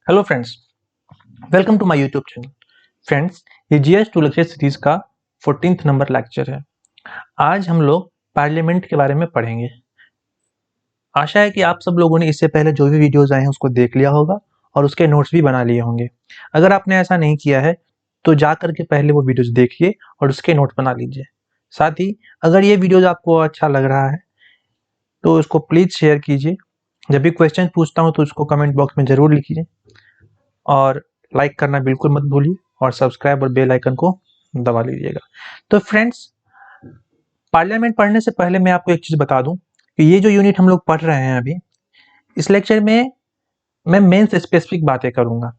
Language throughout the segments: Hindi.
Hello friends, welcome to my YouTube channel. Friends, ये जीएस टू लेक्चर सीरीज का 14th नंबर लेक्चर है। आज हम लोग पार्लियामेंट के बारे में पढ़ेंगे। आशा है कि आप सब लोगों ने इससे पहले जो भी वीडियोस आए हैं उसको देख लिया होगा और उसके नोट्स भी बना लिए होंगे। अगर आपने ऐसा नहीं किया है तो जा करके पहले वो वीडियोस देखिए और उसके नोट्स बना लीजिए। साथ ही अगर ये वीडियोस आपको अच्छा लग रहा है तो इसको प्लीज़ शेयर कीजिए। जब भी क्वेश्चन पूछता हूँ तो उसको कमेंट बॉक्स में ज़रूर लिखिए और लाइक करना बिल्कुल मत भूलिए और सब्सक्राइब और बेल आइकन को दबा लीजिएगा। तो फ्रेंड्स, पार्लियामेंट पढ़ने से पहले मैं आपको एक चीज़ बता दूं कि ये जो यूनिट हम लोग पढ़ रहे हैं अभी, इस लेक्चर में मैं मेंस स्पेसिफिक बातें करूंगा।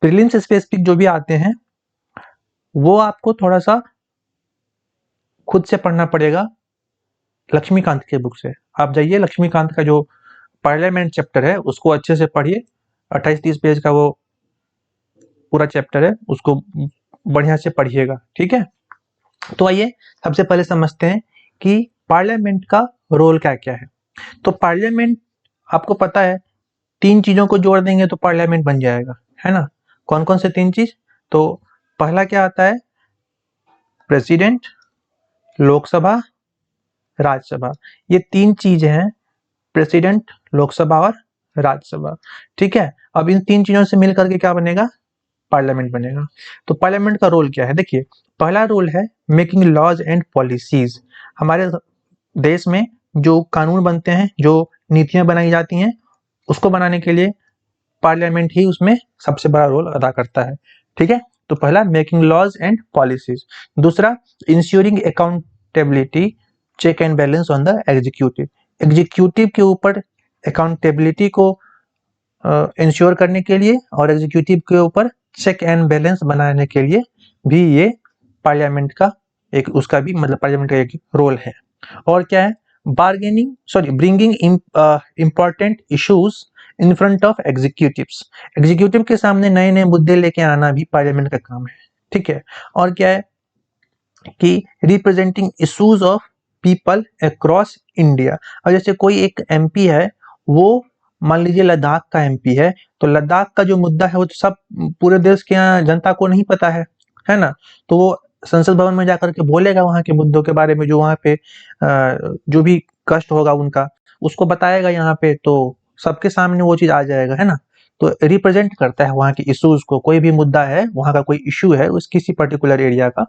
प्रीलिम्स स्पेसिफिक जो भी आते हैं वो आपको थोड़ा सा खुद से पढ़ना पड़ेगा लक्ष्मीकांत के बुक से। आप जाइए लक्ष्मीकांत का जो पार्लियामेंट चैप्टर है उसको अच्छे से पढ़िए। 28-30 पेज का वो पूरा चैप्टर है, उसको बढ़िया से पढ़िएगा, ठीक है। तो आइए सबसे पहले समझते हैं कि पार्लियामेंट का रोल क्या क्या है। तो पार्लियामेंट, आपको पता है, तीन चीजों को जोड़ देंगे तो पार्लियामेंट बन जाएगा, है ना। कौन कौन से तीन चीज? तो पहला क्या आता है? प्रेसिडेंट, लोकसभा, राज्यसभा। ये तीन चीज हैं, प्रेसिडेंट, लोकसभा और राज्यसभा, ठीक है। अब इन तीन चीजों से मिल करके क्या बनेगा? पार्लियामेंट बनेगा। तो पार्लियामेंट का रोल क्या है? देखिए, पहला रोल है मेकिंग लॉज एंड पॉलिसीज। हमारे देश में जो कानून बनते हैं, जो नीतियां बनाई जाती हैं, उसको बनाने के लिए पार्लियामेंट ही उसमें सबसे बड़ा रोल अदा करता है, ठीक है। तो पहला मेकिंग लॉज एंड पॉलिसीज। दूसरा, ensuring accountability, check and balance on the executive. Executive के ऊपर अकाउंटेबिलिटी को इंश्योर करने के लिए और एग्जीक्यूटिव के ऊपर चेक एंड बैलेंस बनाने के लिए भी ये पार्लियामेंट का एक, उसका भी मतलब पार्लियामेंट का एक रोल है। और क्या है? Bringing important issues in front of executives. Executive के सामने नए नए मुद्दे लेके आना भी पार्लियामेंट का काम है, ठीक है। और क्या है कि representing issues of people across India. और जैसे कोई एक एमपी है, वो मान लीजिए लद्दाख का एमपी है, तो लद्दाख का जो मुद्दा है वो तो सब पूरे देश के जनता को नहीं पता है ना। तो वो संसद भवन में जाकर के बोलेगा वहां के मुद्दों के बारे में, जो वहां पे जो भी कष्ट होगा उनका, उसको बताएगा यहाँ पे, तो सबके सामने वो चीज आ जाएगा, है ना। तो रिप्रेजेंट करता है वहां के इश्यूज को। कोई भी मुद्दा है, वहां का कोई इश्यू है उस किसी पर्टिकुलर एरिया का,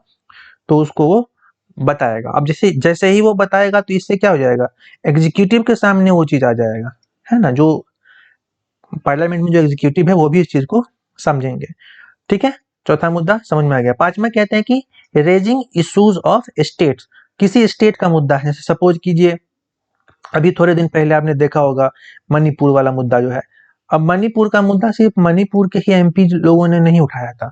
तो उसको वो बताएगा। अब जैसे जैसे ही वो बताएगा तो इससे क्या हो जाएगा? एग्जीक्यूटिव के सामने वो चीज आ जाएगा, है ना। जो पार्लियामेंट में जो एग्जीक्यूटिव है वो भी इस चीज को समझेंगे, ठीक है। चौथा मुद्दा समझ में आ गया। पांचवा कहते हैं कि रेजिंग इश्यूज ऑफ स्टेट्स। किसी स्टेट का मुद्दा है, जैसे सपोज कीजिए अभी थोड़े दिन पहले आपने देखा होगा मणिपुर वाला मुद्दा जो है। अब मणिपुर का मुद्दा सिर्फ मणिपुर के ही एमपी लोगों ने नहीं उठाया था,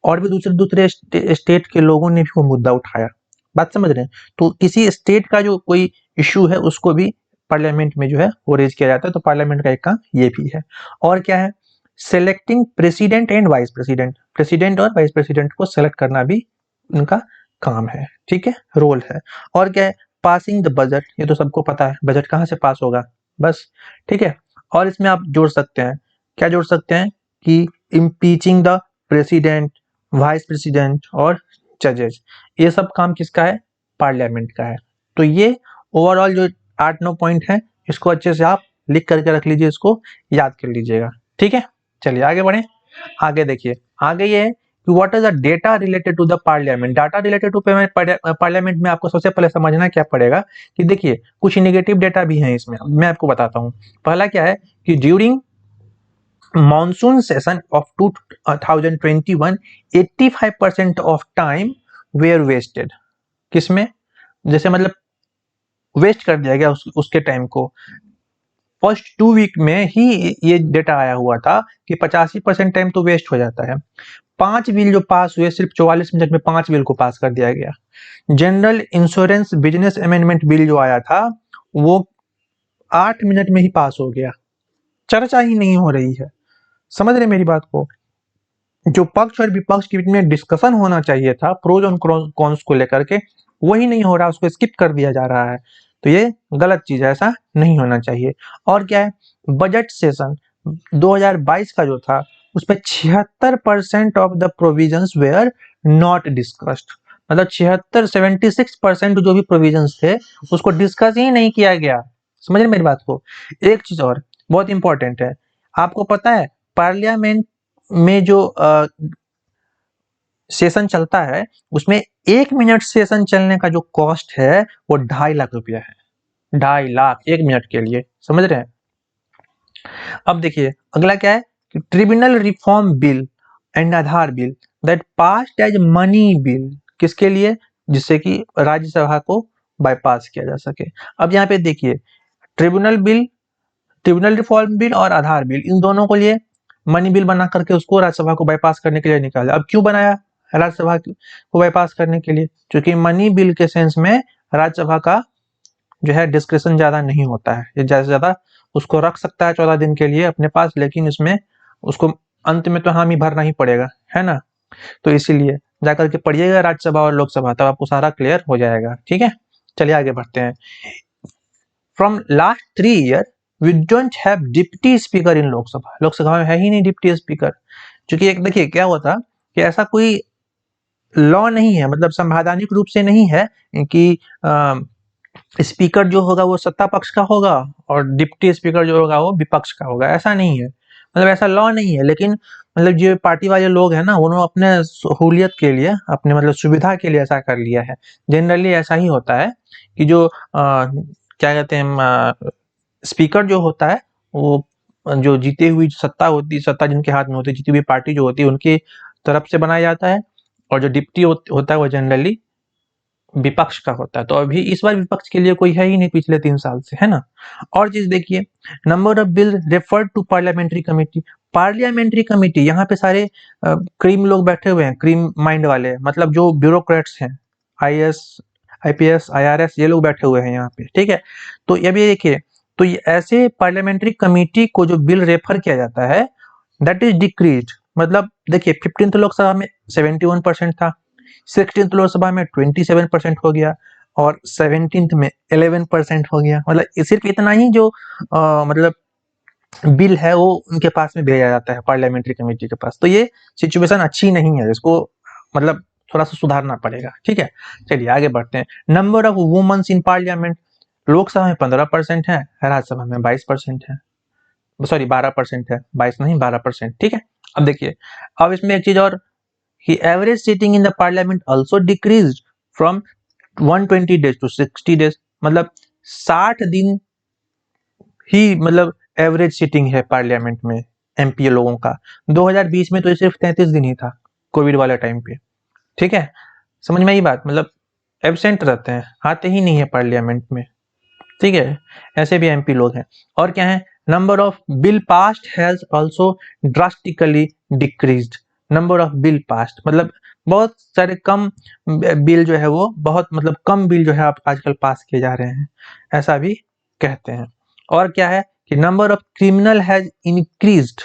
और भी दूसरे दूसरे स्टेट के लोगों ने भी वो मुद्दा उठाया। बात समझ रहे हैं? तो किसी स्टेट का जो कोई इश्यू है उसको भी पार्लियामेंट में जो है वो रेज किया जाता है। तो पार्लियामेंट का एक काम ये भी है। और क्या है? Selecting president and vice president. President और वाइस प्रेसिडेंट को सेलेक्ट करना भी उनका काम है, ठीक है, रोल है। और क्या है? Passing the budget. ये तो सबको पता है, बजट कहाँ से पास होगा, बस, ठीक है। और इसमें आप जोड़ सकते हैं, क्या जोड़ सकते हैं कि इम्पीचिंग द प्रेसिडेंट, वाइस प्रेसिडेंट और जजेस। ये सब काम किसका है? पार्लियामेंट का है। तो ये ओवरऑल जो 8-9 पॉइंट है, इसको अच्छे से आप लिख करके रख लीजिए, इसको याद कर लीजिएगा, ठीक है। चलिए आगे बढ़े। आगे देखिए, आगे ये है कि what is the data related to the parliament. Data related to parliament में आपको सबसे पहले समझना क्या पड़ेगा कि देखिए कुछ नेगेटिव डेटा भी है इसमें, मैं आपको बताता हूँ। पहला क्या है कि during monsoon session of 2021 85% of time were wasted। किसमें? जैसे मतलब वेस्ट कर दिया गया उसके टाइम को। फर्स्ट 2 वीक में ही ये डेटा आया हुआ था कि 85% टाइम तो वेस्ट हो जाता है। 5 बिल जो पास हुए, सिर्फ 44 मिनट में 5 बिल को पास कर दिया गया। General insurance business amendment bill जो आया था वो 8 मिनट में ही पास हो गया, चर्चा ही नहीं हो रही है। समझ रहे मेरी बात को? जो पक्ष और विपक्ष के बीच में डिस्कशन होना चाहिए था प्रोज और कॉन्स को लेकर के, वही नहीं हो रहा, उसको स्किप कर दिया जा रहा है। तो ये गलत चीज है, ऐसा नहीं होना चाहिए। और क्या है? बजट सेशन 2022 का जो था उसमें 76% of the provisions were not discussed, मतलब 76% जो भी प्रोविजंस थे उसको डिस्कस ही नहीं किया गया। समझ रहे मेरी बात को। एक चीज और बहुत इंपॉर्टेंट है, आपको पता है पार्लियामेंट में जो सेशन चलता है उसमें 1 मिनट सेशन चलने का जो कॉस्ट है वो 2.5 लाख रुपया है। 2.5 लाख 1 मिनट के लिए, समझ रहे हैं। अब देखिए अगला क्या है कि tribunal reform bill and Aadhaar bill that passed as money bill, किसके लिए, जिससे कि राज्यसभा को बाईपास किया जा सके। अब यहाँ पे देखिए tribunal bill, tribunal reform bill और आधार बिल, इन दोनों को लिए मनी बिल बना करके उसको राज्यसभा को बाईपास करने के लिए निकाला। अब क्यों बनाया राज्यसभा को बाईपास करने के लिए, क्योंकि मनी बिल के सेंस में राज्यसभा का जो है डिस्क्रिप्शन ज्यादा नहीं होता है, ये ज्यादा से ज्यादा उसको रख सकता है 14 दिन के लिए अपने पास, लेकिन इसमें उसको अंत में तो हामी भरना ही पड़ेगा, है ना। तो इसीलिए जाकर के पढ़िएगा राज्यसभा और लोकसभा, तब आपको सारा क्लियर हो जाएगा। ठीक है, चलिए आगे बढ़ते हैं। From last 3 year we don't have deputy speaker in Lok Sabha, Lok Sabha में है ही नहीं डिप्टी स्पीकर। क्योंकि एक देखिए क्या हुआ था कि ऐसा कोई लॉ नहीं है, मतलब संवैधानिक रूप से नहीं है कि स्पीकर जो होगा वो सत्ता पक्ष का होगा और डिप्टी स्पीकर जो होगा वो विपक्ष का होगा, ऐसा नहीं है, मतलब ऐसा लॉ नहीं है। लेकिन मतलब जो पार्टी वाले लोग हैं ना उन्होंने अपने सहूलियत के लिए, अपने मतलब सुविधा के लिए ऐसा कर लिया है। जनरली ऐसा ही होता है कि जो क्या कहते हैं स्पीकर जो होता है वो जो जीती हुई सत्ता होती है, सत्ता जिनके हाथ में होती है, जीती हुई पार्टी जो होती है उनकी तरफ से बनाया जाता है, और जो डिप्टी होता है वो जनरली विपक्ष का होता है। तो अभी इस बार विपक्ष के लिए कोई है ही नहीं पिछले 3 साल से, है ना। और चीज देखिए, number of bill referred to parliamentary committee, parliamentary committee यहाँ पे सारे क्रीम लोग बैठे हुए हैं, क्रीम माइंड वाले, मतलब जो ब्यूरोक्रेट्स हैं, आईएएस आईपीएस आईआरएस, ये लोग बैठे हुए हैं यहाँ पे। ठीक है, तो ये भी देखिए, तो ये ऐसे पार्लियामेंट्री कमेटी को जो बिल रेफर किया जाता है दैट इज डिक्रीज, मतलब देखिए 15th लोकसभा में 71% था, 16th लोकसभा में 27% हो गया और 17th में 11% हो गया। मतलब सिर्फ इतना ही जो मतलब बिल है वो उनके पास में भेजा जाता है पार्लियामेंट्री कमेटी के पास। तो ये सिचुएशन अच्छी नहीं है, इसको मतलब थोड़ा सा सुधारना पड़ेगा। ठीक है, चलिए आगे बढ़ते हैं। Number of women's in parliament, Lok Sabha में 15% है, राज्यसभा में 22% है, सॉरी 12% है, 22 नहीं 12%। ठीक है, अब देखिए, अब इसमें एक चीज और कि average sitting in the parliament also decreased from 120 days to 60 days, मतलब 60 दिन ही मतलब एवरेज सीटिंग है पार्लियामेंट में एमपी लोगों का। 2020 में तो ये सिर्फ 33 दिन ही था, कोविड वाले टाइम पे। ठीक है, समझ में आई बात, मतलब एबसेंट रहते हैं, आते ही नहीं है पार्लियामेंट में। ठीक है, ऐसे भी एमपी लोग हैं। और क्या है, number of bill passed has also drastically decreased, number of bill passed मतलब बहुत सारे कम बिल जो है वो बहुत मतलब कम बिल जो है आप आजकल पास किए जा रहे हैं, ऐसा भी कहते हैं। और क्या है कि number of criminal has increased,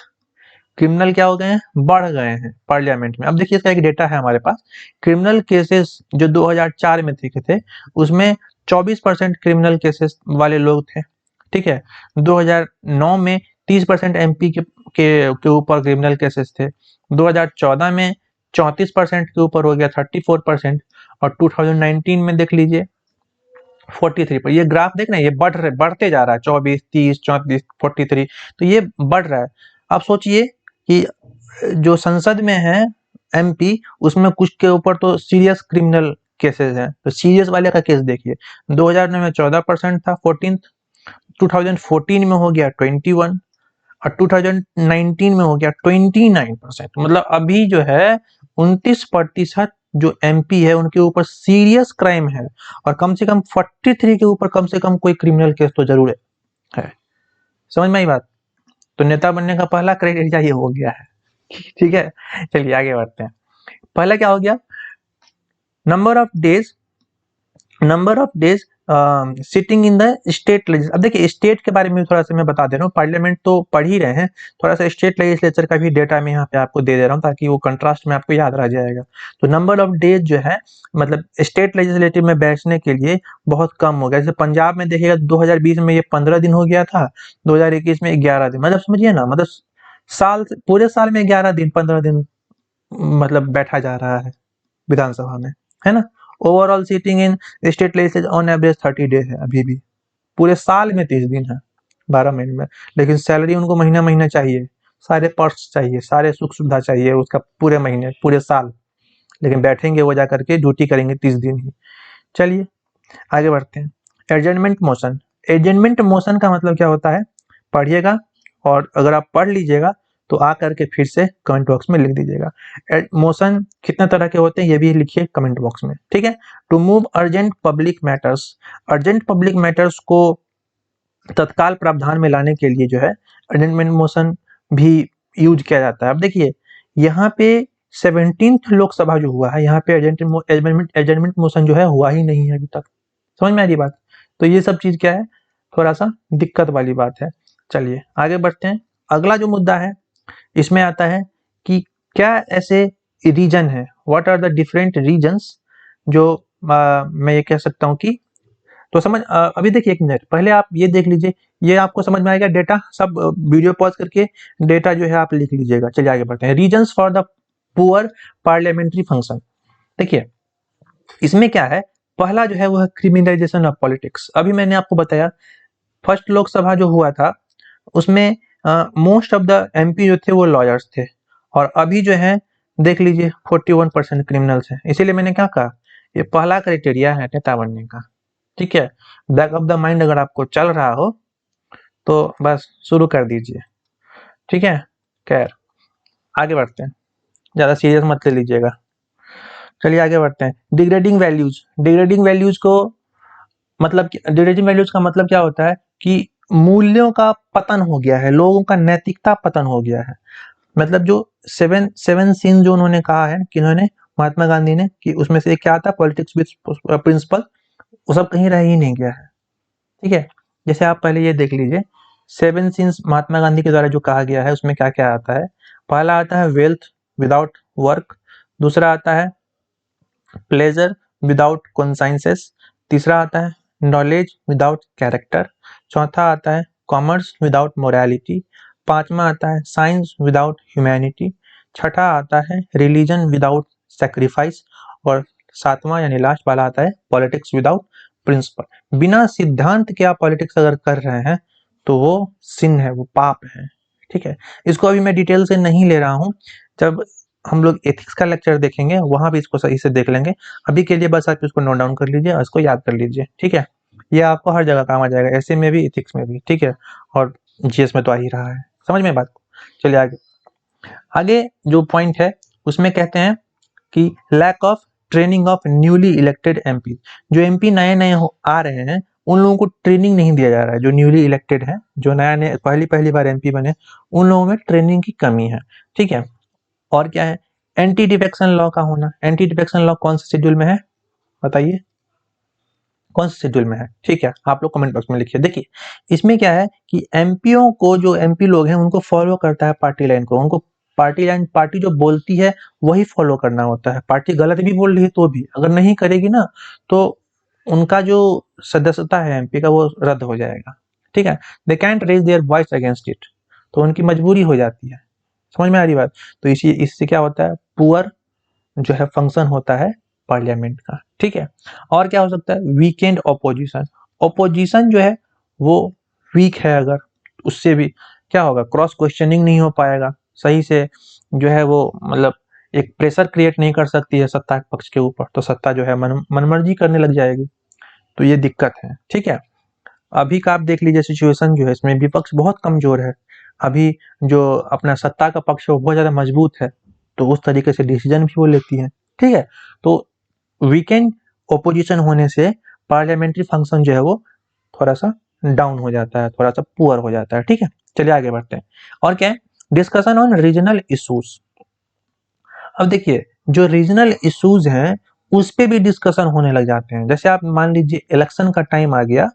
criminal क्या हो गए हैं, बढ़ गए हैं पार्लियामेंट में। अब देखिए इसका एक डेटा है हमारे पास, क्रिमिनल केसेस जो 2004 में देखे थे उसमें 24% क्रिमिनल केसेस वाले लोग थे। ठीक है, 2009 में 30% एमपी के ऊपर क्रिमिनल केसेस थे, 2014 में 34% के ऊपर हो गया 34%, और 2019 में देख लीजिए 43 पर। ये ग्राफ देखना, ये बढ़ते जा रहा है, 24 30 34 43, तो ये बढ़ रहा है। आप सोचिए कि जो संसद में है एमपी, उसमें कुछ के ऊपर तो सीरियस क्रिमिनल केसेस हैं, तो सीरियस वाले का केस देखिए, 2009 में 14% था 14, 2014 में हो गया 21 और 2019 में हो गया 29%। मतलब अभी जो है 29% जो एमपी है उनके ऊपर सीरियस क्राइम है, और कम से कम 43 के ऊपर कम से कम कोई क्रिमिनल केस तो जरूर है। समझ में आई बात। तो नेता बनने का पहला क्राइटेरिया ये हो गया है। ठीक है, चलिए आगे बढ़ते हैं। पहला क्या हो गया, number of days, number of days sitting in the state legislature. अब देखिए स्टेट के बारे में थोड़ा सा मैं बता दे रहा हूँ, पार्लियामेंट तो पढ़ ही रहे हैं, थोड़ा सा स्टेट लेजिस्लेचर का भी डेटा मैं यहाँ पे आपको दे दे रहा हूँ ताकि वो कंट्रास्ट में आपको याद रह जाएगा। तो नंबर ऑफ डेज जो है मतलब स्टेट लेजिस्लेटिव में बैठने के लिए बहुत कम हो गया। जैसे पंजाब में देखिएगा 2020 में ये 15 दिन हो गया था, 2021 में 11 दिन, मतलब समझिए ना, मतलब पूरे साल में 11 दिन 15 दिन मतलब बैठा जा रहा है विधानसभा में, है ना। Overall seating in state legislature on average 30 day है अभी भी, पूरे साल में 30 दिन है 12 महीने में। लेकिन सैलरी उनको महीना महीना चाहिए, सारे पर्क्स चाहिए, सारे सुख सुविधा चाहिए उसका पूरे महीने पूरे साल। लेकिन बैठेंगे वो जा करके ड्यूटी करेंगे 30 दिन ही। चलिए आगे बढ़ते हैं। Adjournment motion. एडजमेंट मोशन का मतलब क्या होता है, पढ़िएगा और अगर आप पढ़ लीजिएगा तो आ करके फिर से कमेंट बॉक्स में लिख दीजिएगा। मोशन कितने तरह के होते हैं ये भी लिखिए कमेंट बॉक्स में, ठीक है। To move urgent public matters. Urgent public matters को तत्काल प्रावधान में लाने के लिए जो है एडजमेंट मोशन भी यूज किया जाता है। अब देखिए यहाँ पे 17th लोकसभा जो हुआ है, यहाँ पे एडजमेंट मोशन जो है हुआ ही नहीं है अभी तक। समझ में आ रही बात। तो ये सब चीज क्या है, थोड़ा सा दिक्कत वाली बात है। चलिए आगे बढ़ते हैं। अगला जो मुद्दा है इसमें आता है कि क्या ऐसे रीजन है, what are the different reasons जो मैं ये कह सकता हूँ कि तो अभी देखिए एक मिनट पहले आप ये देख लीजिए, ये आपको समझ में आएगा डेटा सब। वीडियो पॉज करके डेटा जो है आप लिख लीजिएगा। चलिए आगे बढ़ते हैं। Reasons for the poor parliamentary function. देखिए इसमें क्या है, पहला जो है वो है क्रिमिनलाइजेशन ऑफ पॉलिटिक्स। अभी मैंने आपको बताया फर्स्ट लोकसभा जो हुआ था उसमें मोस्ट ऑफ द एमपी जो थे वो लॉयर्स थे, और अभी जो है देख लीजिए 41% क्रिमिनल्स हैं। इसीलिए मैंने क्या कहा, ये पहला क्राइटेरिया है नेता बनने का, ठीक है। बैक ऑफ द माइंड अगर आपको चल रहा हो तो बस शुरू कर दीजिए, ठीक है। खैर आगे बढ़ते हैं, ज्यादा सीरियस मत ले लीजिएगा। चलिए आगे बढ़ते हैं। Degrading values. डिग्रेडिंग वैल्यूज को मतलब डिग्रेडिंग वैल्यूज का मतलब क्या होता है कि मूल्यों का पतन हो गया है, लोगों का नैतिकता पतन हो गया है। मतलब जो सेवन सेवन सीन जो उन्होंने कहा है कि उन्होंने महात्मा गांधी ने कि उसमें से एक क्या आता है पॉलिटिक्स विद प्रिंसिपल, वो सब कहीं रह ही नहीं गया है, ठीक है। जैसे आप पहले ये देख लीजिए सेवन सीन्स महात्मा गांधी के द्वारा जो कहा गया है उसमें क्या क्या आता है। पहला आता है वेल्थ विदाउट वर्क, दूसरा आता है प्लेजर विदाउट कॉन्साइंसेस, तीसरा आता है नॉलेज विदाउट कैरेक्टर, चौथा आता है कॉमर्स विदाउट मोरालिटी, पांचवा आता है साइंस विदाउट ह्यूमैनिटी, छठा आता है रिलीजन विदाउट सेक्रीफाइस, और सातवां यानी लास्ट वाला आता है पॉलिटिक्स विदाउट प्रिंसिपल। बिना सिद्धांत के आप पॉलिटिक्स अगर कर रहे हैं तो वो सिन है, वो पाप है, ठीक है। इसको अभी मैं डिटेल से नहीं ले रहा हूं, जब हम लोग एथिक्स का लेक्चर देखेंगे वहां भी इसको सही से देख लेंगे। अभी के लिए बस आप इसको नोट डाउन कर लीजिए और इसको याद कर लीजिए, ठीक है। ये आपको हर जगह काम आ जाएगा, ऐसे में भी एथिक्स में भी, ठीक है। और जीएस में तो आ ही रहा है, समझ में बात को। चलिए आगे। आगे जो पॉइंट है उसमें कहते हैं कि lack of training of newly elected MP. जो एमपी नए नए आ रहे हैं उन लोगों को ट्रेनिंग नहीं दिया जा रहा है। जो न्यूली इलेक्टेड है, जो नया नया पहली पहली बार एमपी बने, उन लोगों में ट्रेनिंग की कमी है, ठीक है। और क्या है, एंटी डिफेक्शन लॉ का होना। एंटी डिफेक्शन लॉ कौन से शेड्यूल में है बताइए, कौन से शेड्यूल में है, ठीक है। आप लोग कमेंट बॉक्स में लिखिए। देखिए इसमें क्या है कि एमपीओ को, जो एमपी लोग हैं उनको फॉलो करता है पार्टी लाइन को। उनको पार्टी लाइन, पार्टी जो बोलती है वही फॉलो करना होता है। पार्टी गलत भी बोल रही है तो भी अगर नहीं करेगी ना तो उनका जो सदस्यता है एमपी का वो रद्द हो जाएगा, ठीक है। They can't raise their voice against it, तो उनकी मजबूरी हो जाती है। समझ में आ रही बात। तो इसी इससे क्या होता है, पुअर जो है फंक्शन होता है पार्लियामेंट का, ठीक है। और क्या हो सकता है, वीकेंड ऑपोजिशन। ऑपोजिशन जो है वो वीक है अगर, उससे भी क्या होगा, क्रॉस क्वेश्चनिंग नहीं हो पाएगा सही से, जो है वो मतलब एक प्रेशर क्रिएट नहीं कर सकती है सत्ता के पक्ष के ऊपर, तो सत्ता जो है मनमर्जी करने लग जाएगी। तो ये दिक्कत है, ठीक है। अभी का आप देख लीजिए सिचुएशन जो है इसमें विपक्ष बहुत कमजोर है। अभी जो अपना सत्ता का पक्ष है वो बहुत ज्यादा मजबूत है, तो उस तरीके से डिसीजन भी वो लेती है, ठीक है। तो वीकेंड ओपोजिशन होने से पार्लियामेंट्री फंक्शन जो है वो थोड़ा सा डाउन हो जाता है, थोड़ा सा पुअर हो जाता है, ठीक है। चलिए आगे बढ़ते हैं। और क्या है, डिस्कशन ऑन रीजनल इश्यूज। अब देखिए जो रीजनल इश्यूज हैं उस पे भी डिस्कशन होने लग जाते हैं। जैसे आप मान लीजिए इलेक्शन का टाइम आ गया,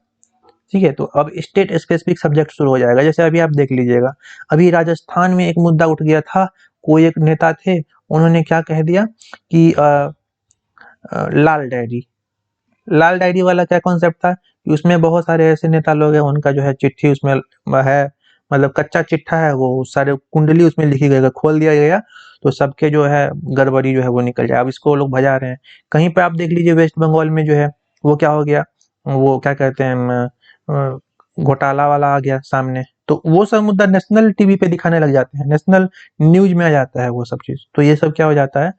ठीक है, तो अब स्टेट स्पेसिफिक सब्जेक्ट शुरू हो जाएगा। जैसे अभी आप देख लीजिएगा, अभी राजस्थान में एक मुद्दा उठ गया था। कोई एक नेता थे, उन्होंने क्या कह दिया कि लाल डायरी। लाल डायरी वाला क्या कॉन्सेप्ट था कि उसमें बहुत सारे ऐसे नेता लोग हैं, उनका जो है चिट्ठी उसमें है, मतलब कच्चा चिट्ठा है, वो सारे कुंडली उसमें लिखी गई, अगर खोल दिया गया तो सबके जो है गड़बड़ी जो है वो निकल जाए। अब इसको वो लोग भजा रहे हैं। कहीं पे आप देख लीजिए वेस्ट बंगाल में जो है वो क्या हो गया, वो क्या कहते हैं घोटाला वाला आ गया सामने, तो वो सब मुद्दा नेशनल टीवी पे दिखाने लग जाते हैं, नेशनल न्यूज में आ जाता है वो सब चीज। तो ये सब क्या हो जाता है,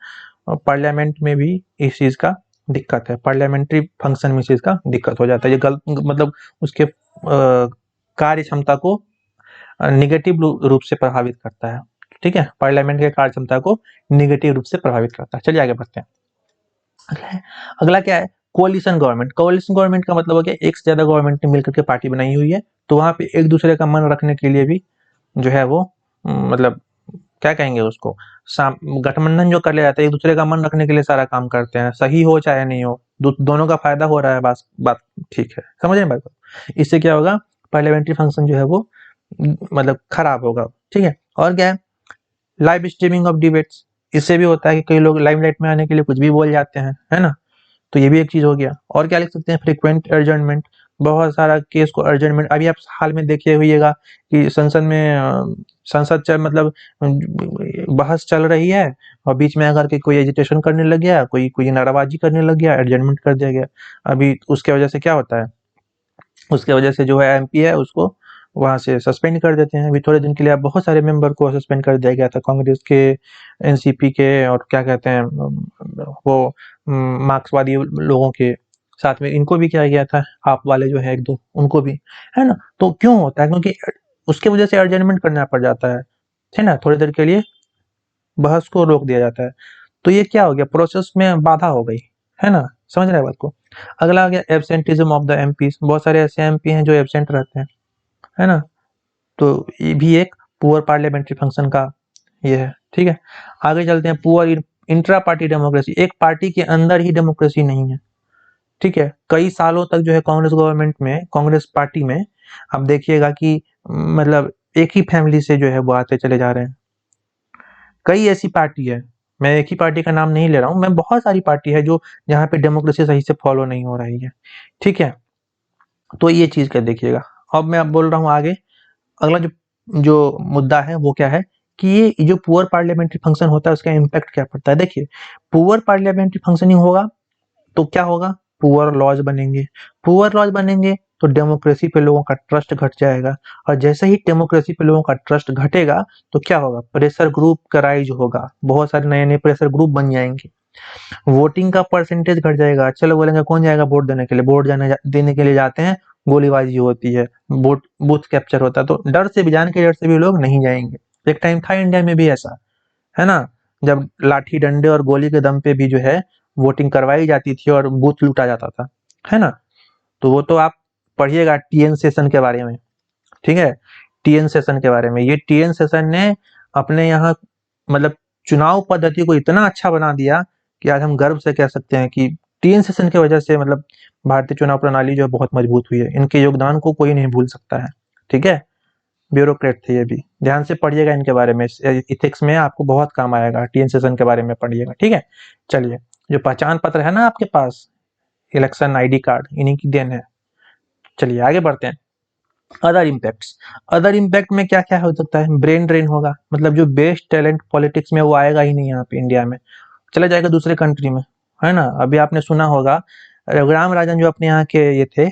पार्लियामेंट में भी इस चीज का दिक्कत है, पार्लियामेंट्री फंक्शन में इस चीज का दिक्कत हो जाता है। ये गलत मतलब उसके कार्य क्षमता को निगेटिव रूप से प्रभावित करता है। ठीक है, पार्लियामेंट के कार्य क्षमता को निगेटिव रूप से प्रभावित करता है। चलिए आगे बढ़ते हैं। अगला क्या है, कोलिशन गवर्नमेंट। कोलिशन गवर्नमेंट का मतलब हो गया एक से ज्यादा गवर्नमेंट ने मिलकर के पार्टी बनाई हुई है, तो वहां पे एक दूसरे का मन रखने के लिए भी जो है वो मतलब क्या कहेंगे उसको, गठबंधन जो कर लिया जाता है, एक दूसरे का मन रखने के लिए सारा काम करते हैं, सही हो चाहे नहीं हो, दोनों का फायदा हो रहा है, बात ठीक है, समझ रहे हैं बात को। इससे क्या होगा, पार्लियामेंट्री फंक्शन जो है वो मतलब खराब होगा। ठीक है, और क्या है, लाइव स्ट्रीमिंग ऑफ डिबेट्स। इससे भी होता है कि कई लोग लाइमलाइट में आने के लिए कुछ भी बोल जाते हैं, है ना, तो ये भी एक चीज हो गया। और क्या लिख सकते हैं, फ्रीक्वेंट अर्जेंटमेंट, बहुत सारा केस को अर्जेंटमेंट। अभी आप हाल में देखे हुईएगा कि संसद में संसद मतलब बहस चल रही है और बीच में आकर के कोई एजिटेशन करने लग गया, कोई कोई नाराबाजी करने लग गया, अर्जेंटमेंट कर दिया गया। अभी उसके वजह से क्या होता है, उसके वजह से जो है एमपी है उसको वहां से सस्पेंड कर देते हैं। अभी थोड़े दिन के लिए बहुत सारे मेंबर को सस्पेंड कर दिया गया था, कांग्रेस के, एनसीपी के, और क्या कहते हैं वो मार्क्सवादी लोगों के, साथ में इनको भी किया गया था, आप वाले जो है एक दो उनको भी, है ना। तो क्यों होता है, क्योंकि उसके वजह से अर्जेंटमेंट करना पड़ जाता है ना, थोड़ी देर के लिए बहस को रोक दिया जाता है। तो ये क्या हो गया, प्रोसेस में बाधा हो गई, है ना, समझ रहे हैं बात को। अगला आ गया एब्सेंटिज्म ऑफ द एमपी। बहुत सारे ऐसे एमपी हैं जो एब्सेंट रहते हैं, है ना, तो ये भी एक पुअर पार्लियामेंट्री फंक्शन का ये है। ठीक है, आगे चलते हैं, पुअर इंट्रा पार्टी डेमोक्रेसी। एक पार्टी के अंदर ही डेमोक्रेसी नहीं है। ठीक है, कई सालों तक जो है कांग्रेस गवर्नमेंट में, कांग्रेस पार्टी में आप देखिएगा कि मतलब एक ही फैमिली से जो है वो आते चले जा रहे हैं। कई ऐसी पार्टी है, मैं एक ही पार्टी का नाम नहीं ले रहा हूँ, मैं बहुत सारी पार्टी है जो जहाँ पे डेमोक्रेसी सही से फॉलो नहीं हो रही है। ठीक है, तो ये चीज का देखिएगा। अब मैं अब बोल रहा हूँ आगे, अगला जो जो मुद्दा है वो क्या है कि ये जो पुअर पार्लियामेंट्री फंक्शन होता है उसका इम्पैक्ट क्या पड़ता है। देखिए, पुअर पार्लियामेंट्री फंक्शनिंग होगा तो क्या होगा, पुअर लॉज बनेंगे। पुअर लॉज बनेंगे तो डेमोक्रेसी पे लोगों का ट्रस्ट घट जाएगा, और जैसे ही डेमोक्रेसी पे लोगों का ट्रस्ट घटेगा तो क्या होगा, प्रेशर ग्रुप का राइज होगा, बहुत सारे नए नए प्रेशर ग्रुप बन जाएंगे, वोटिंग का परसेंटेज घट जाएगा। अच्छे लोग बोलेंगे कौन जाएगा वोट देने के लिए, वोट देने के लिए जाते हैं, गोलीबाजी होती है, वोट बूथ कैप्चर होता है, तो डर से भी, जान के डर से भी लोग नहीं जाएंगे। एक टाइम था इंडिया में भी ऐसा, है ना, जब लाठी डंडे और गोली के दम पे भी जो है वोटिंग करवाई जाती थी और बूथ लूटा जाता था, है ना। तो वो तो आप पढ़िएगा टीएन सेशन के बारे में। ठीक है, टीएन सेशन के बारे में, ये टीएन सेशन ने अपने यहाँ मतलब चुनाव पद्धति को इतना अच्छा बना दिया कि आज हम गर्व से कह सकते हैं कि टीएन सेशन की वजह से मतलब भारतीय चुनाव प्रणाली जो है बहुत मजबूत हुई है। इनके योगदान को कोई नहीं भूल सकता है। ठीक है, ब्यूरोक्रेट थे ये भी, ध्यान से पढ़िएगा इनके बारे में, इथिक्स में आपको बहुत काम आएगा, टीएन सेशन के बारे में पढ़िएगा। ठीक है, चलिए, जो पहचान पत्र है ना आपके पास, इलेक्शन आईडी कार्ड, इन्हीं की देन है। चलिए आगे बढ़ते हैं। अदर इम्पैक्ट्स, अदर इम्पैक्ट में क्या क्या हो सकता है, ब्रेन ड्रेन होगा, मतलब जो बेस्ट टैलेंट पॉलिटिक्स में वो आएगा ही नहीं यहाँ पे इंडिया में, चला जाएगा दूसरे कंट्री में, है ना। अभी आपने सुना होगा रघुराम राजन जो अपने यहाँ के ये थे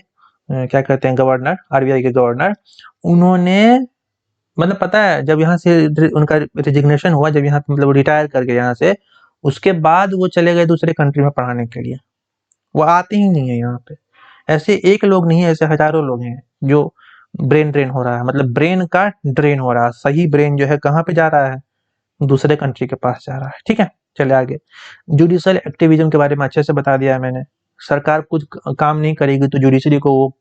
क्या कहते हैं गवर्नर, आरबीआई के गवर्नर, उन्होंने मतलब पता है जब यहाँ से उनका रेजिग्नेशन हुआ, जब यहाँ मतलब रिटायर कर गए यहाँ से, उसके बाद वो चले गए दूसरे कंट्री में पढ़ाने के लिए, वो आते ही नहीं है यहाँ पे। ऐसे एक लोग नहीं है, ऐसे हजारों लोग हैं जो ब्रेन ड्रेन हो रहा है, मतलब ब्रेन का ड्रेन हो रहा है, सही ब्रेन जो है कहाँ पे जा रहा है, दूसरे कंट्री के पास जा रहा है। ठीक है, चले आगे। जुडिशियल एक्टिविज्म के बारे में अच्छे से बता दिया है मैंने। सरकार कुछ काम नहीं करेगी तो जुडिशरी को वो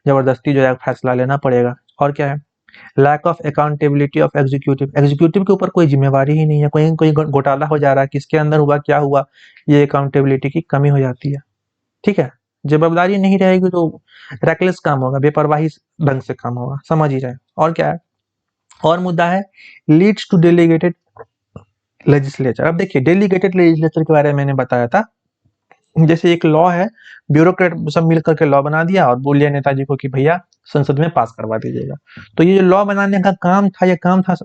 जबरदस्ती जो है फैसला लेना पड़ेगा। और क्या है, lack of accountability of executive, executive के ऊपर कोई जिम्मेवारी ही नहीं है, कोई कोई घोटाला हो जा रहा है, किसके अंदर हुआ क्या हुआ, ये अकाउंटेबिलिटी की कमी हो जाती है। ठीक है, जवाबदारी नहीं रहेगी तो रेकलेस काम होगा, बेपरवाही ढंग से काम होगा, समझ ही रहे। और क्या है, और मुद्दा है लीड्स टू डेलीगेटेड लेजिस्लेचर। अब देखिए डेलीगेटेड लेजिस्लेचर के बारे में मैंने बताया था, जैसे एक लॉ है, ब्यूरोक्रेट सब मिल करके लॉ बना दिया और बोल दिया नेताजी को कि भैया संसद में पास करवा दीजिएगा। तो ये जो लॉ बनाने का काम था, ये काम था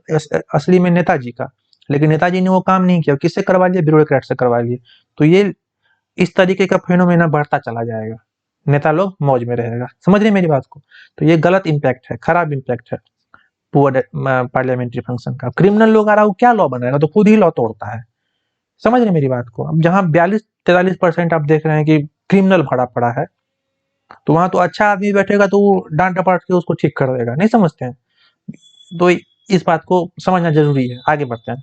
असली में नेताजी का, लेकिन नेताजी ने वो काम नहीं किया। किससे करवा लिया? ब्यूरोक्रेट से करवा लिया। तो ये इस तरीके का फिनोमेना बढ़ता चला जाएगा, नेता लोग मौज में रहेगा। समझ रहे मेरी बात को? तो ये गलत इम्पैक्ट है, खराब इम्पैक्ट है पुअर पार्लियामेंट्री फंक्शन का। क्रिमिनल लोग आ रहा, वो क्या लॉ बनाएगा? तो खुद ही लॉ तोड़ता है। समझ रहे मेरी बात को? अब जहाँ 42-43% आप देख रहे हैं कि क्रिमिनल भरा पड़ा है, तो वहां तो अच्छा आदमी बैठेगा तो वो डांट डपट के उसको ठीक कर देगा। नहीं समझते हैं? तो इस बात को समझना जरूरी है। आगे बढ़ते हैं।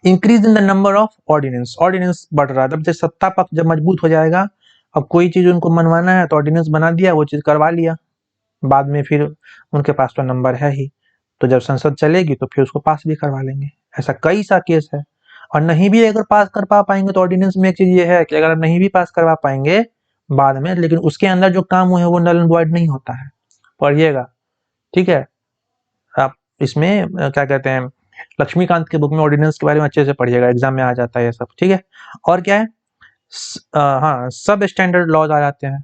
Increase in the number of ordinance. Ordinance बढ़ रहा है। जब सत्ता पक्ष जब मजबूत हो जाएगा, अब कोई चीज उनको मनवाना है तो ऑर्डिनेंस बना दिया, वो चीज करवा लिया, बाद में फिर उनके पास तो नंबर है ही, तो जब संसद चलेगी तो फिर उसको पास भी करवा लेंगे। ऐसा कई सा केस है। और नहीं भी अगर पास कर पाएंगे तो ऑर्डिनेंस में एक चीज ये है कि अगर नहीं भी पास करवा पाएंगे बाद में, लेकिन उसके अंदर जो काम हुए वो नल एंड वॉइड नहीं होता है। पढ़िएगा, ठीक है? आप इसमें क्या कहते हैं, लक्ष्मीकांत के बुक में ऑर्डिनेंस के बारे में अच्छे से पढ़िएगा, एग्जाम में आ जाता है ये सब, ठीक है? और क्या है, हाँ, सब स्टैंडर्ड लॉज आ जाते हैं,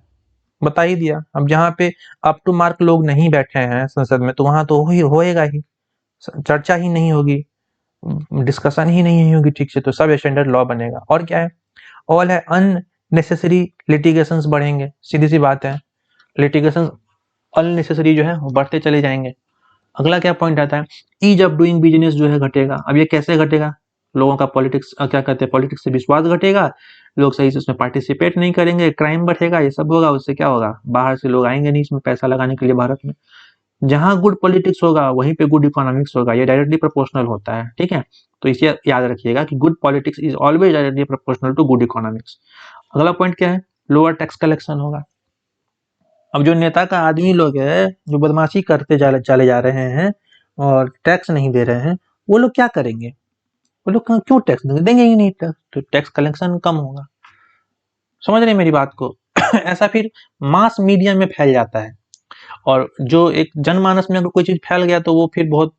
बता ही दिया। अब जहाँ पे अप टू मार्क लोग नहीं बैठे हैं संसद में, तो वहां तो होएगा ही, चर्चा ही नहीं होगी, डिस्कशन ही नहीं होगी ठीक से, तो सब स्टैंडर्ड लॉ बनेगा। और क्या है, ऑल है अननेसेसरी लिटिगेशंस बढ़ेंगे। सीधी सी बात है, लिटिगेशंस अननेसेसरी जो है वो बढ़ते चले जाएंगे। अगला क्या पॉइंट आता है, ईज ऑफ डूइंग बिजनेस जो है घटेगा। अब ये कैसे घटेगा? लोगों का पॉलिटिक्स क्या कहते हैं, पॉलिटिक्स से विश्वास घटेगा, लोग सही से उसमें पार्टिसिपेट नहीं करेंगे, क्राइम बढ़ेगा, ये सब होगा। उससे क्या होगा, बाहर से लोग आएंगे नहीं इसमें पैसा लगाने के लिए भारत में। जहां गुड पॉलिटिक्स होगा वहीं पे गुड इकोनॉमिक्स होगा, ये डायरेक्टली प्रोपोर्शनल होता है, ठीक है? तो इसे याद रखिएगा कि good politics is always directly proportional to good economics. अगला पॉइंट क्या है, लोअर टैक्स कलेक्शन होगा। अब जो नेता का आदमी लोग है जो बदमाशी करते चले जा रहे हैं और टैक्स नहीं दे रहे हैं, वो लोग क्या करेंगे? वो लोग क्यों टैक्स देंगे ही नहीं टैक्स, तो टैक्स कलेक्शन कम होगा। समझ रहे मेरी बात को? ऐसा फिर मास मीडिया में फैल जाता है, और जो एक जनमानस में अगर कोई चीज फैल गया तो वो फिर बहुत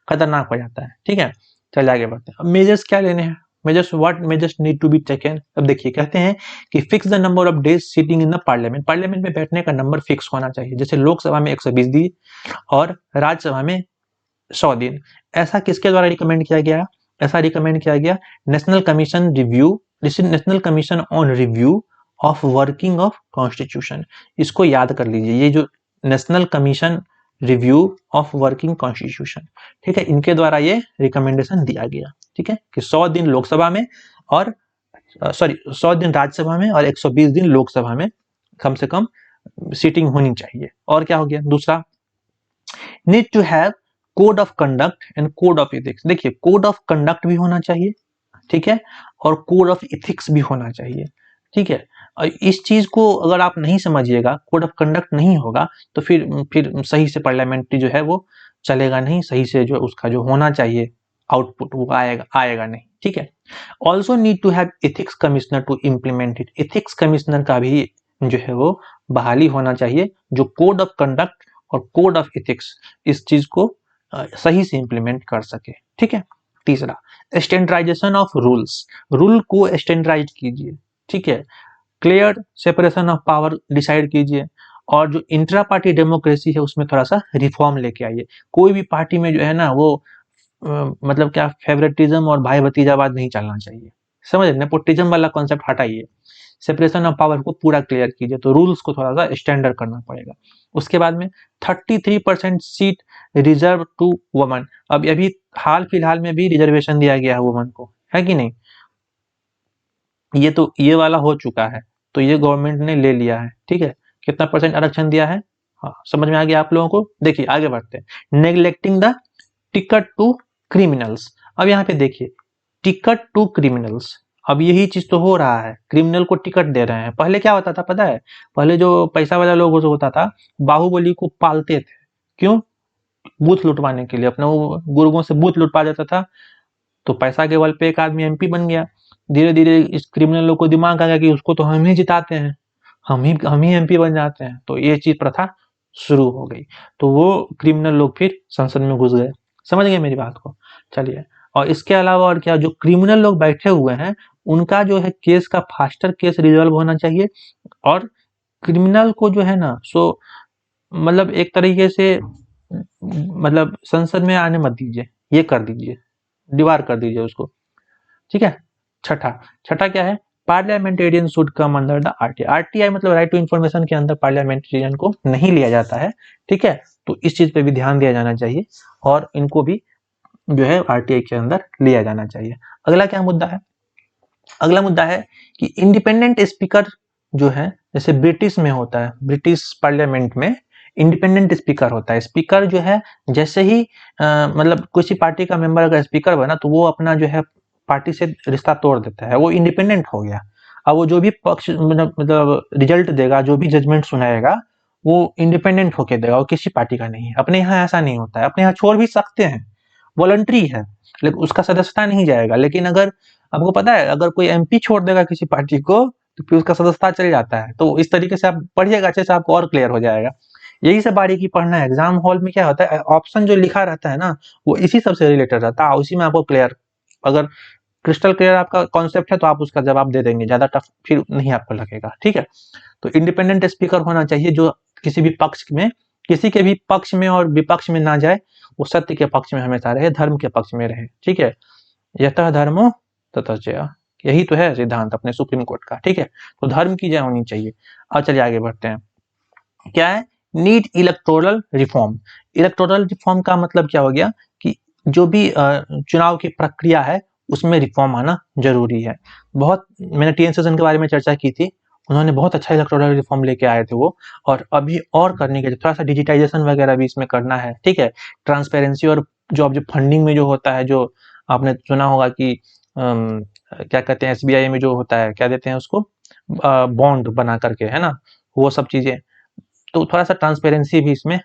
खतरनाक हो जाता है, ठीक है? चलिए आगे बढ़ते हैं। अब मेजर्स क्या लेने हैं, measures, what measures need to be taken. अब देखिए, कहते हैं कि fix the number of days sitting in the parliament. Parliament में बैठने का नंबर फिक्स होना चाहिए। जैसे लोकसभा में 120 दिन और राज्यसभा में 100 दिन। ऐसा किसके द्वारा रिकमेंड किया गया? ऐसा रिकमेंड किया गया national commission review, national commission on review of working of constitution. इसको याद कर लीजिए, ये जो national commission review of working constitution, ठीक है, इनके द्वारा ये रिकमेंडेशन दिया गया, ठीक है, कि 100 दिन लोकसभा में और 100 दिन राज्यसभा में और 120 दिन लोकसभा में कम से कम सीटिंग होनी चाहिए। और क्या हो गया दूसरा, need to have code of conduct and code of ethics. देखिए, कोड ऑफ कंडक्ट भी होना चाहिए, ठीक है, और कोड ऑफ इथिक्स भी होना चाहिए, ठीक है। इस चीज को अगर आप नहीं समझिएगा, कोड ऑफ कंडक्ट नहीं होगा, तो फिर सही से पार्लियामेंट्री जो है वो चलेगा नहीं, सही से जो उसका जो होना चाहिए आउटपुट वो आएगा नहीं, ठीक है। Also need to have ethics commissioner to implement it. Ethics commissioner का भी जो है वो बहाली होना चाहिए, जो कोड ऑफ कंडक्ट और कोड ऑफ एथिक्स इस चीज को सही से इंप्लीमेंट कर सके, ठीक है। तीसरा, स्टैंडर्डाइजेशन ऑफ रूल्स। रूल को स्टैंडर्डाइज कीजिए, ठीक है। Clear separation of power decide कीजिए, और जो इंट्रा पार्टी डेमोक्रेसी है उसमें थोड़ा सा रिफॉर्म लेके आइए। कोई भी पार्टी में जो है ना वो मतलब क्या, फेवरेटिज्म और भाई भतीजावाद नहीं चलना चाहिए। समझ, नेपोटिज्म वाला कॉन्सेप्ट हटाइए, सेपरेशन ऑफ पावर को पूरा क्लियर कीजिए। तो रूल्स को थोड़ा सा स्टैंडर्ड करना पड़ेगा। उसके बाद में 33% सीट रिजर्व टू वुमन। अब अभी हाल फिलहाल में भी रिजर्वेशन दिया गया है वुमन को, है कि नहीं? ये तो ये वाला हो चुका है, तो ये गवर्नमेंट ने ले लिया है, ठीक है। कितना परसेंट आरक्षण दिया है, हाँ, समझ में आ गया आप लोगों को? देखिए आगे बढ़ते हैं। Neglecting the ticket to criminals. अब यहाँ पे देखिए, टिकट टू क्रिमिनल्स, अब यही चीज तो हो रहा है, क्रिमिनल को टिकट दे रहे हैं। पहले क्या होता था पता है? पहले जो पैसा वाला लोग होता था, बाहुबली को पालते थे। क्यों? बूथ लुटवाने के लिए, अपने वो गुर्गों से बूथ लुटवा देता था, तो पैसा के बल पे एक आदमी एमपी बन गया। धीरे धीरे इस क्रिमिनल लोग को दिमाग आ गया कि उसको तो हम ही जिताते हैं, हम ही एमपी बन जाते हैं, तो ये चीज प्रथा शुरू हो गई। तो वो क्रिमिनल लोग फिर संसद में घुस गए। समझ गए मेरी बात को? चलिए, और इसके अलावा और क्या, जो क्रिमिनल लोग बैठे हुए हैं उनका जो है केस का फास्टर केस रिजॉल्व होना चाहिए, और क्रिमिनल को जो है ना सो मतलब एक तरीके से मतलब संसद में आने मत दीजिए, ये कर दीजिए, दीवार कर दीजिए उसको, ठीक है। छठा छठा क्या है, parliamentarian should come under the RTI. RTI मतलब राइट टू इन्फॉर्मेशन के अंदर पार्लियामेंटेरियन को नहीं लिया जाता है, ठीक है। तो इस चीज पे भी ध्यान दिया जाना चाहिए और इनको भी जो है आरटीआई के अंदर लिया जाना चाहिए। अगला क्या मुद्दा है, अगला मुद्दा है कि इंडिपेंडेंट स्पीकर जो है, जैसे ब्रिटिश में होता है, ब्रिटिश पार्लियामेंट में इंडिपेंडेंट स्पीकर होता है। स्पीकर जो है जैसे ही मतलब किसी पार्टी का मेंबर अगर स्पीकर बना तो वो अपना जो है पार्टी से रिश्ता तोड़ देता है, वो इंडिपेंडेंट हो गया। अब वो जो भी पक्ष मतलब रिजल्ट देगा, जो भी जजमेंट सुनाएगा, वो इंडिपेंडेंट होके देगा, वो किसी पार्टी का नहीं है। अपने यहाँ ऐसा नहीं होता है, अपने यहाँ छोड़ भी सकते हैं, वॉलंटरी है, लेकिन उसका सदस्यता नहीं जाएगा। लेकिन अगर आपको पता है अगर कोई एमपी छोड़ देगा किसी पार्टी को तो फिर उसका सदस्यता चल जाता है। तो इस तरीके से आप पढ़िएगा अच्छे से, आपको और क्लियर हो जाएगा। यही सब बारीकी पढ़ना है। एग्जाम हॉल में क्या होता है, ऑप्शन जो लिखा रहता है ना वो इसी सब से रिलेटेड रहता है, उसी में आपको क्लियर, अगर क्रिस्टल क्लियर आपका कॉन्सेप्ट है तो आप उसका जवाब दे देंगे, ज्यादा टफ फिर नहीं आपको लगेगा, ठीक है। तो इंडिपेंडेंट स्पीकर होना चाहिए जो किसी भी पक्ष में, किसी के भी पक्ष में और विपक्ष में ना जाए, वो सत्य के पक्ष में हमेशा रहे, धर्म के पक्ष में रहे, ठीक है। यतः धर्मो ततः जय, यही तो है सिद्धांत अपने सुप्रीम कोर्ट का, ठीक है। तो धर्म की जय होनी चाहिए। अब चलिए आगे बढ़ते हैं, क्या है, need electoral reform. Electoral reform का मतलब क्या हो गया कि जो भी चुनाव की प्रक्रिया है उसमें रिफॉर्म आना जरूरी है। बहुत मैंने टीएन सेशन के बारे में चर्चा की थी, उन्होंने बहुत अच्छा इलेक्टोरल रिफॉर्म लेके आए थे वो, और अभी और करने के लिए थोड़ा सा डिजिटाइजेशन वगैरह भी इसमें करना है, ठीक है। ट्रांसपेरेंसी और जो फंडिंग में जो होता है, जो आपने सुना होगा कि क्या कहते हैं एसबीआई में जो होता है, क्या देते हैं उसको, बॉन्ड बना करके, है ना, वो सब चीजें, तो थोड़ा सा ट्रांसपेरेंसी भी इसमें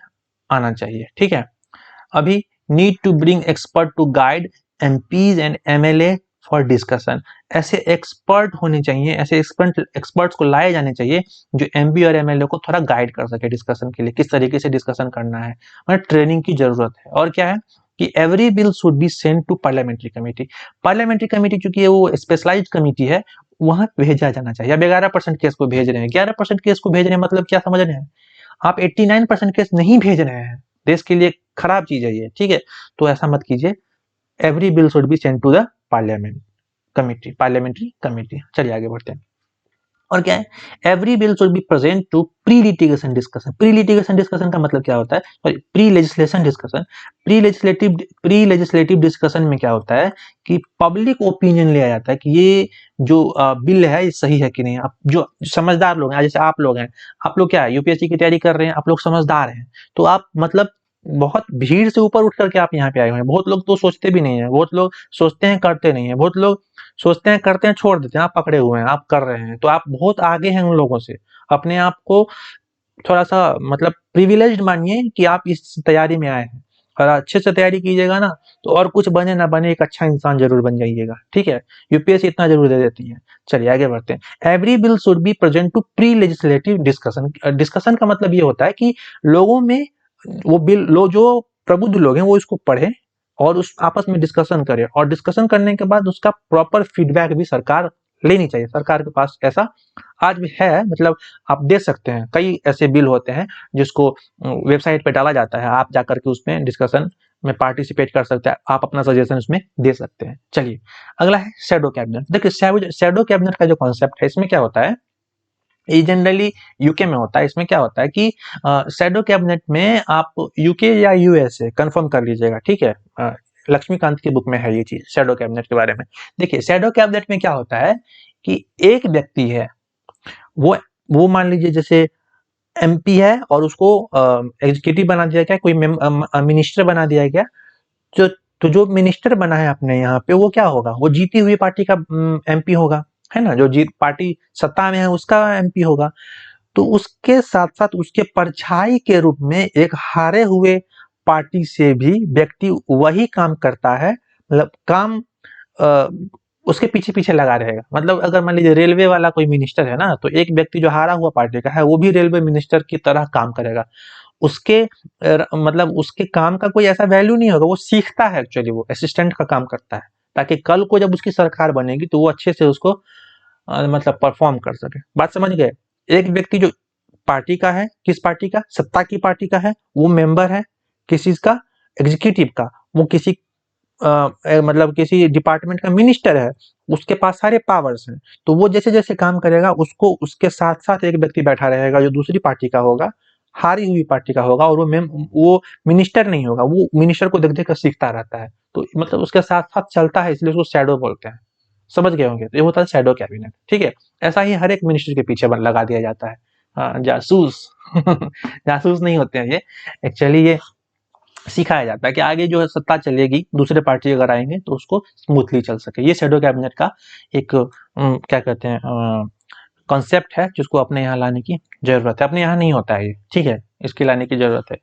आना चाहिए, ठीक है। अभी need to bring expert to guide MPs and MLA for discussion. ऐसे एक्सपर्ट होने चाहिए, ऐसे एक्सपर्ट्स को लाए जाने चाहिए जो एमपी और एमएलए को थोड़ा गाइड कर सके डिस्कशन के लिए, किस तरीके से डिस्कशन करना है, मतलब ट्रेनिंग की जरूरत है। और क्या है कि every bill should be send to parliamentary committee. Parliamentary committee चूंकि वो स्पेशलाइज्ड कमेटी है, वहां भेजा जाना चाहिए। अब 11% केस को भेज रहे हैं, 11% केस को भेज रहे हैं मतलब क्या समझ रहे हैं आप, 89% केस नहीं भेज रहे हैं, देश के लिए खराब चीज है ये, ठीक है। तो ऐसा मत कीजिए, every bill should be send to the parliament committee, parliamentary committee. चलिए आगे बढ़ते हैं। और क्या है, every bill should be present to pre litigation discussion. Pre litigation discussion का मतलब क्या होता है, sorry pre legislation discussion. Pre legislative discussion में क्या होता है कि पब्लिक ओपिनियन लिया जाता है कि ये जो बिल है ये सही है कि नहीं। आप जो समझदार लोग हैं, जैसे आप लोग हैं, आप लोग क्या है यूपीएससी की तैयारी कर रहे हैं, आप लोग समझदार हैं, तो आप मतलब बहुत भीड़ से ऊपर उठ करके आप यहाँ पे आए हुए हैं। बहुत लोग तो सोचते भी नहीं है, बहुत लोग सोचते हैं करते नहीं है, बहुत लोग सोचते हैं करते हैं छोड़ देते हैं, आप पकड़े हुए हैं, आप कर रहे हैं, तो आप बहुत आगे हैं उन लोगों से। अपने आप को थोड़ा सा मतलब प्रिविलेज्ड मानिए कि आप इस तैयारी में आए हैं, और अच्छे से तैयारी कीजिएगा ना तो और कुछ बने ना बने एक अच्छा इंसान जरूर बन जाइएगा, ठीक है। यूपीएससी इतना जरूर दे देती है। चलिए आगे बढ़ते हैं। Every bill should be present to pre legislative discussion. Discussion का मतलब ये होता है कि लोगों में वो बिल लो, जो प्रबुद्ध लोग हैं वो इसको पढ़े और उस आपस में डिस्कशन करें, और डिस्कशन करने के बाद उसका प्रॉपर फीडबैक भी सरकार लेनी चाहिए। सरकार के पास ऐसा आज भी है, मतलब आप दे सकते हैं, कई ऐसे बिल होते हैं जिसको वेबसाइट पे डाला जाता है, आप जाकर के उसमें डिस्कशन में पार्टिसिपेट कर सकते हैं, आप अपना सजेशन उसमें दे सकते हैं। चलिए अगला है शैडो कैबिनेट। देखिए शैडो कैबिनेट का जो कॉन्सेप्ट है, इसमें क्या होता है, ये जनरली यूके में होता है। इसमें क्या होता है कि शैडो कैबिनेट में आप यूके या यूएसए कंफर्म कर लीजिएगा, ठीक है। लक्ष्मीकांत की बुक में है ये चीज शैडो कैबिनेट के बारे में। देखिए शैडो कैबिनेट में क्या होता है कि एक व्यक्ति है, वो वो मान लीजिए जैसे एमपी है और उसको एग्जीक्यूटिव बना दिया गया, कोई मिनिस्टर बना दिया गया, जो तो जो मिनिस्टर बना है अपने यहाँ पे वो क्या होगा, वो जीती हुई पार्टी का एमपी होगा, है ना, जो जीत पार्टी सत्ता में है उसका एमपी होगा। तो उसके साथ साथ उसके परछाई के रूप में एक हारे हुए पार्टी से भी व्यक्ति वही काम करता है, मतलब काम अ, उसके पीछे पीछे लगा रहेगा। मतलब अगर मान लीजिए रेलवे वाला कोई मिनिस्टर है ना, तो एक व्यक्ति जो हारा हुआ पार्टी का है वो भी रेलवे मिनिस्टर की तरह काम करेगा। उसके मतलब उसके काम का कोई ऐसा वैल्यू नहीं होगा, वो सीखता है, एक्चुअली वो असिस्टेंट का काम करता है, ताकि कल को जब उसकी सरकार बनेगी तो वो अच्छे से उसको मतलब परफॉर्म कर सके। बात समझ गए? एक व्यक्ति जो पार्टी का है, किस पार्टी का? सत्ता की पार्टी का है, वो मेंबर है किस चीज का? एग्जीक्यूटिव का। वो किसी मतलब किसी डिपार्टमेंट का मिनिस्टर है, उसके पास सारे पावर्स हैं। तो वो जैसे जैसे काम करेगा उसको उसके साथ साथ एक व्यक्ति बैठा रहेगा जो दूसरी पार्टी का होगा, हारी हुई पार्टी का होगा, और वो मिनिस्टर नहीं होगा, वो मिनिस्टर को देख देख कर सीखता रहता है। तो मतलब उसके साथ साथ चलता है, इसलिए उसको शैडो बोलते हैं। समझ गए होंगे? तो ये होता है शैडो कैबिनेट। ठीक है, ऐसा ही हर एक मिनिस्टर के पीछे लगा दिया जाता है। हाँ, जासूस जासूस नहीं होते हैं ये, एक्चुअली ये सिखाया जाता है कि आगे जो है सत्ता चलेगी, दूसरे पार्टी अगर आएंगे तो उसको स्मूथली चल सके। ये शैडो कैबिनेट का एक क्या कहते हैं कॉन्सेप्ट है, जिसको अपने यहाँ लाने की जरूरत है। अपने यहाँ नहीं होता है ये, ठीक है, इसकी लाने की जरूरत है।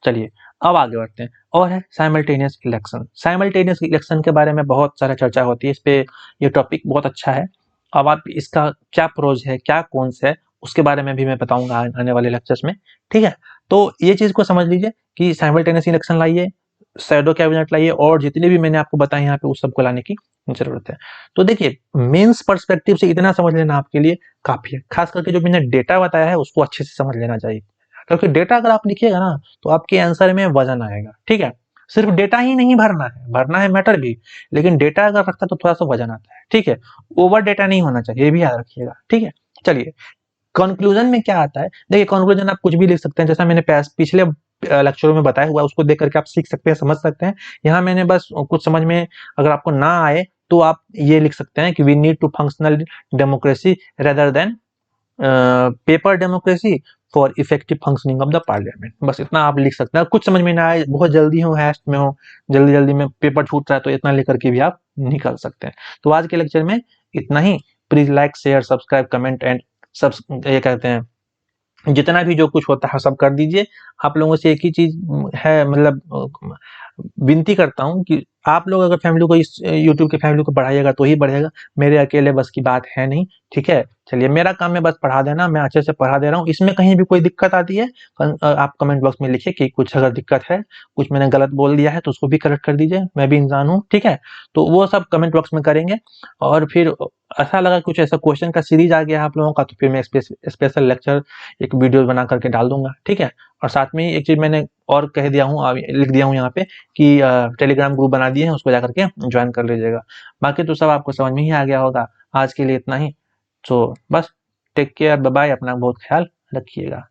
चलिए अब आगे बढ़ते हैं। और है साइमल्टेनियस इलेक्शन। साइमल्टेनियस इलेक्शन के बारे में बहुत सारा चर्चा होती है इस पे, ये टॉपिक बहुत अच्छा है। अब आप इसका क्या प्रोज है, क्या कॉन्स है, उसके बारे में भी मैं बताऊंगा आने वाले लेक्चर्स में। ठीक है, तो ये चीज को समझ लीजिए कि साइमल्टेनियस इलेक्शन लाइए, शैडो कैबिनेट लाइए, और जितने भी मैंने आपको बताए यहाँ पे उस सबको लाने की जरूरत है। तो देखिए, मेंस पर्सपेक्टिव से इतना समझ लेना आपके लिए काफी है। खास करके जो मैंने डेटा बताया है उसको अच्छे से समझ लेना चाहिए, क्योंकि डेटा अगर आप लिखिएगा ना तो आपके आंसर में वजन आएगा। ठीक है, सिर्फ डेटा ही नहीं भरना है मैटर भी, लेकिन डेटा अगर रखता है तो थोड़ा सा वजन आता है। ठीक है, ओवर डेटा नहीं होना चाहिए, ये भी याद रखिएगा। ठीक है, चलिए कंक्लूजन में क्या आता है। देखिए कंक्लूजन आप कुछ भी लिख सकते हैं, जैसा मैंने पिछले लेक्चरों में बताया हुआ, उसको देख करके आप सीख सकते हैं, समझ सकते हैं। यहाँ मैंने बस कुछ समझ में अगर आपको ना आए तो आप ये लिख सकते हैं कि we need to functional democracy rather than paper democracy for effective functioning of the parliament. बस इतना आप लिख सकते हैं। कुछ समझ में ना आए, बहुत जल्दी हो, हैस्ट में हो, जल्दी जल्दी में पेपर छूट रहा है, तो इतना लिख करके भी आप निकल सकते हैं। तो आज के लेक्चर में इतना ही। Please like, share, subscribe, comment and सब ये कहते हैं जितना भी जो कुछ होता है सब कर दीजिए। आप लोगों से एक ही चीज है, मतलब विनती करता हूँ कि आप लोग अगर फैमिली को इस यूट्यूब के फैमिली को बढ़ाइएगा तो ही बढ़ेगा, मेरे अकेले बस की बात है नहीं। ठीक है, चलिए मेरा काम है बस पढ़ा देना, मैं अच्छे से पढ़ा दे रहा हूँ। इसमें कहीं भी कोई दिक्कत आती है आप कमेंट बॉक्स में लिखिए कि कुछ अगर दिक्कत है, कुछ मैंने गलत बोल दिया है तो उसको भी करेक्ट कर दीजिए, मैं भी इंसान हूँ। ठीक है, तो वो सब कमेंट बॉक्स में करेंगे। और फिर ऐसा लगा कुछ ऐसा क्वेश्चन का सीरीज आ गया आप लोगों का, तो फिर मैं स्पेशल लेक्चर एक वीडियो बना करके डाल दूंगा। ठीक है, और साथ में एक चीज मैंने और कह दिया हूँ, लिख दिया हूँ यहाँ पे कि टेलीग्राम ग्रुप बना दिए हैं, उसको जाकर के ज्वाइन कर लीजिएगा। बाकी तो सब आपको समझ में ही आ गया होगा। आज के लिए इतना ही। तो बस टेक केयर, बाय बाय, अपना बहुत ख्याल रखिएगा।